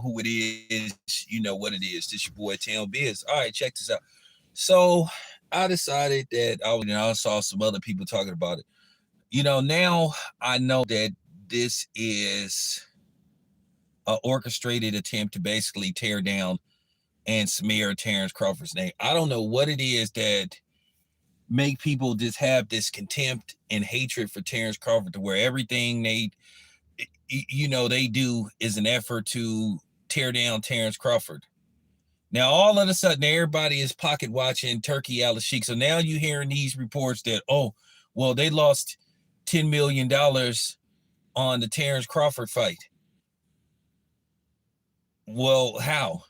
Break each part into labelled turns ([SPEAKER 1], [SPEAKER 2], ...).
[SPEAKER 1] who it is, you know what it is. This your boy Town Biz. All right, check this out. So I decided that I saw some other people talking about it. Now I know that this is an orchestrated attempt to basically tear down and smear Terence Crawford's name. I don't know what it is that make people just have this contempt and hatred for Terence Crawford to where everything they do is an effort to tear down Terence Crawford. Now, all of a sudden, everybody is pocket watching Turkey Al-Sheikh. So now you're hearing these reports that, oh, well, they lost $10 million on the Terence Crawford fight. Well, how?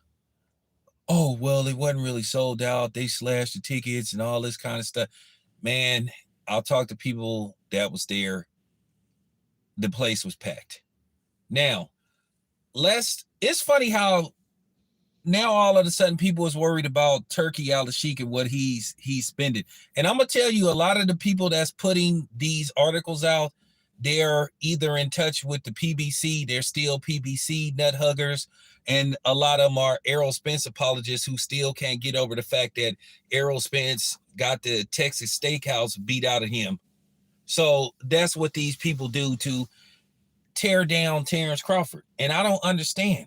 [SPEAKER 1] Oh, well, it wasn't really sold out. They slashed the tickets and all this kind of stuff. Man, I'll talk to people that was there. The place was packed. Now, it's funny how now all of a sudden people is worried about Turkey Al-Sheikh and what he's spending. And I'm going to tell you, a lot of the people that's putting these articles out, they're either in touch with the PBC, they're still PBC nut huggers, and a lot of them are Errol Spence apologists who still can't get over the fact that Errol Spence got the Texas Steakhouse beat out of him. So that's what these people do to tear down Terence Crawford. And I don't understand.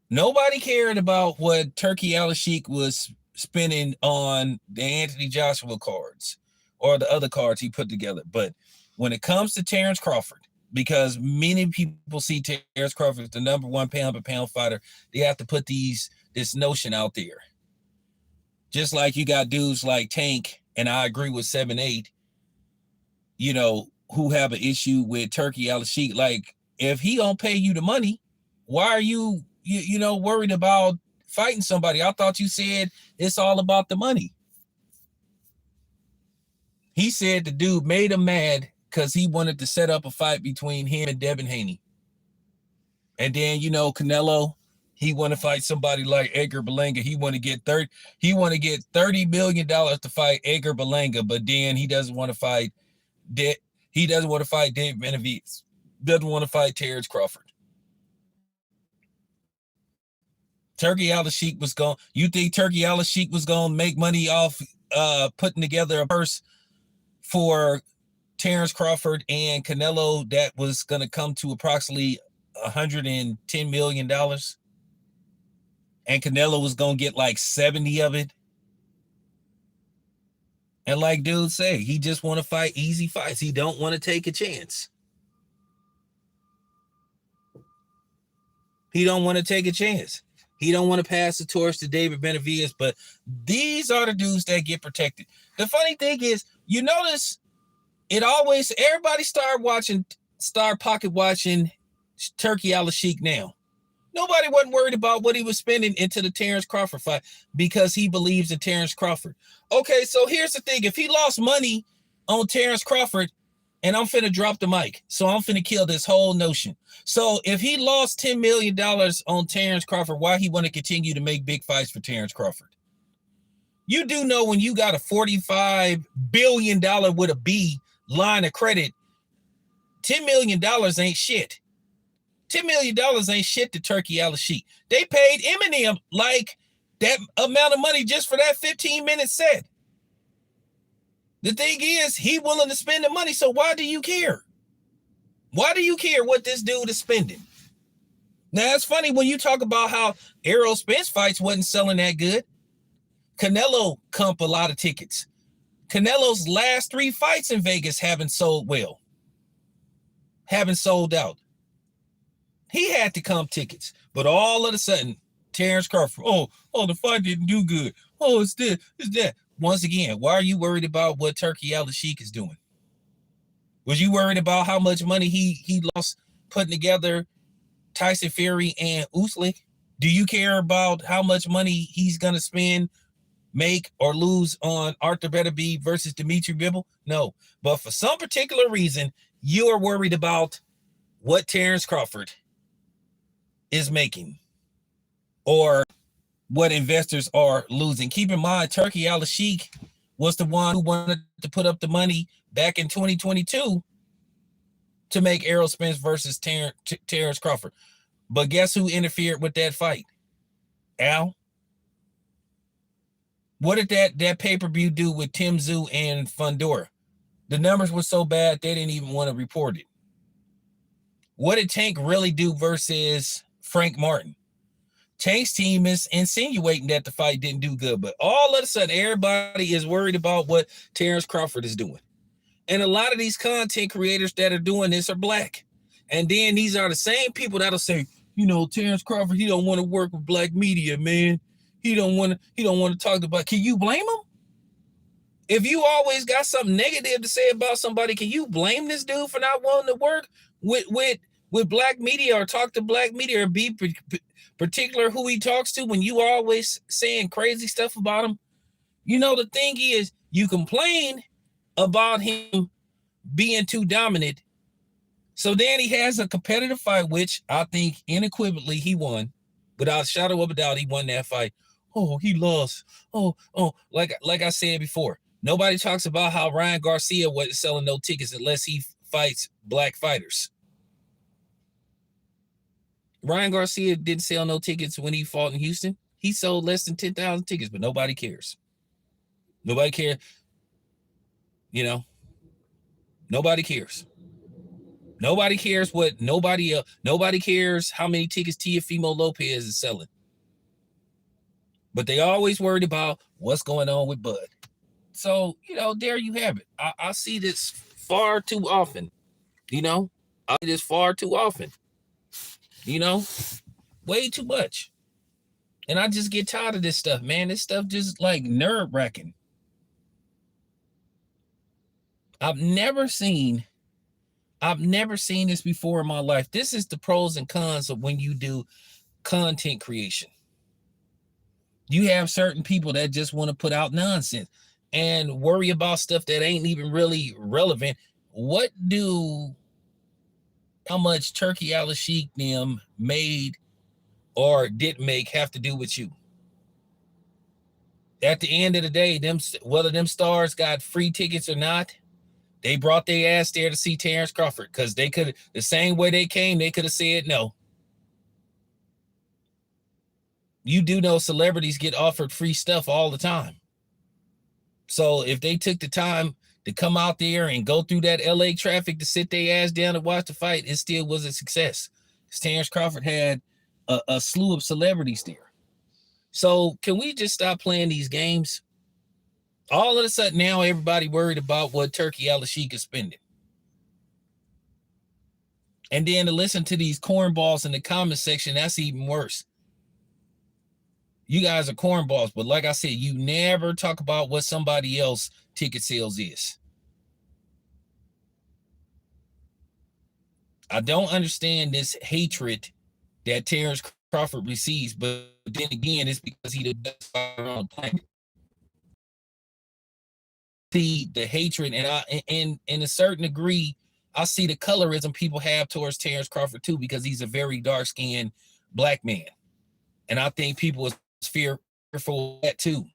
[SPEAKER 1] Nobody cared about what Turkey Al-Sheikh was spending on the Anthony Joshua cards or the other cards he put together. But when it comes to Terence Crawford, because many people see Terence Crawford as the number one pound-per-pound fighter, they have to put this notion out there. Just like you got dudes like Tank, and I agree with 7-8, who have an issue with Turkey Al-Sheikh. Like, if he don't pay you the money, why are you worried about fighting somebody? I thought you said it's all about the money. He said the dude made him mad because he wanted to set up a fight between him and Devin Haney. And then, Canelo, he want to fight somebody like Edgar Berlanga. He want to get $30 million to fight Edgar Berlanga, but then he doesn't want to fight Dave Benavidez. Doesn't want to fight Terence Crawford. Turkey Al-Sheikh was going. You think Turkey Al-Sheikh was going to make money off putting together a purse for Terence Crawford and Canelo that was going to come to approximately $110 million? And Canelo was going to get like 70 of it? And like dudes say, he just want to fight easy fights. He don't want to take a chance. He don't want to take a chance. He don't want to pass the torch to David Benavidez, but these are the dudes that get protected. The funny thing is, you notice everybody start pocket watching Turkey Al-Sheikh now. Nobody wasn't worried about what he was spending into the Terence Crawford fight because he believes in Terence Crawford. Okay, so here's the thing. If he lost money on Terence Crawford, and I'm finna drop the mic, so I'm finna kill this whole notion. So if he lost $10 million on Terence Crawford, why he want to continue to make big fights for Terence Crawford? You do know when you got a $45 billion with a B line of credit, $10 million ain't shit. $10 million ain't shit to Turkey Al-Sheikh. They paid Eminem like that amount of money just for that 15-minute set. The thing is, he willing to spend the money, so why do you care? Why do you care what this dude is spending? Now, it's funny when you talk about how Errol Spence fights wasn't selling that good. Canelo comped a lot of tickets. Canelo's last 3 fights in Vegas haven't sold well. Haven't sold out. He had to comp tickets. But all of a sudden, Terence Crawford, the fight didn't do good. Oh, it's this, it's that. Once again, why are you worried about what Turkey Al-Sheikh is doing? Was you worried about how much money he lost putting together Tyson Fury and Usyk? Do you care about how much money he's going to spend, make, or lose on Arthur Beterbiev versus Dimitri Bivol? No. But for some particular reason, you are worried about what Terence Crawford is making or what investors are losing. Keep in mind, Turkey Al-Sheikh was the one who wanted to put up the money back in 2022 to make Errol Spence versus Terence Crawford. But guess who interfered with that fight? Al. What did that pay-per-view do with Tim Tszyu and Fundora? The numbers were so bad they didn't even want to report it. What did Tank really do versus Frank Martin? Tank's team is insinuating that the fight didn't do good, but all of a sudden everybody is worried about what Terence Crawford is doing. And a lot of these content creators that are doing this are black. And then these are the same people that'll say, Terence Crawford, he don't want to work with black media, man. He don't want to talk about. Can you blame him? If you always got something negative to say about somebody, can you blame this dude for not wanting to work with black media or talk to black media or be particular who he talks to when you always saying crazy stuff about him? The thing is, you complain about him being too dominant. So then he has a competitive fight, which I think unequivocally he won. Without a shadow of a doubt, he won that fight. Oh, he lost. Oh, like I said before, nobody talks about how Ryan Garcia wasn't selling no tickets unless he fights black fighters. Ryan Garcia didn't sell no tickets when he fought in Houston. He sold less than 10,000 tickets, but nobody cares. Nobody cares. Nobody cares. Nobody cares what nobody else. Nobody cares how many tickets Teofimo Lopez is selling. But they always worried about what's going on with Bud. So, there you have it. I see this far too often. I see this far too often. Way too much. And I just get tired of this stuff, man. This stuff just like nerve-wracking. I've never seen this before in my life. This is the pros and cons of when you do content creation. You have certain people that just want to put out nonsense and worry about stuff that ain't even really relevant. How much Turkey Al-Sheikh them made or didn't make have to do with you? At the end of the day, whether them stars got free tickets or not, they brought their ass there to see Terence Crawford because they could, the same way they came, they could have said no. You do know celebrities get offered free stuff all the time. So if they took the time to come out there and go through that LA traffic to sit their ass down and watch the fight, it still was a success. Because Terence Crawford had a slew of celebrities there. So can we just stop playing these games? All of a sudden now everybody worried about what Turkey Al-Sheikh is spending. And then to listen to these cornballs in the comment section, that's even worse. You guys are cornballs, but like I said, you never talk about what somebody else ticket sales is. I don't understand this hatred that Terence Crawford receives, but then again, it's because he's the best fighter on the planet. See the hatred, and in a certain degree, I see the colorism people have towards Terence Crawford too, because he's a very dark-skinned black man. And I think people are fearful of that too.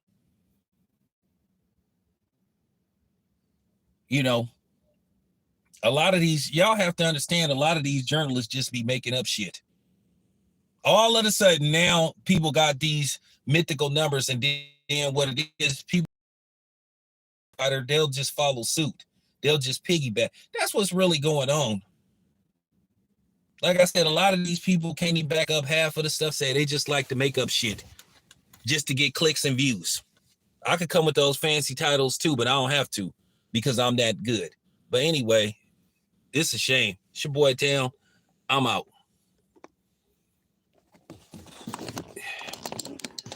[SPEAKER 1] A lot of these, y'all have to understand, a lot of these journalists just be making up shit. All of a sudden now people got these mythical numbers, and then what it is, people, they'll just follow suit. They'll just piggyback. That's what's really going on. Like I said, a lot of these people can't even back up half of the stuff. Say they just like to make up shit just to get clicks and views. I could come with those fancy titles too, but I don't have to because I'm that good. But anyway, it's a shame. It's your boy Town. I'm out.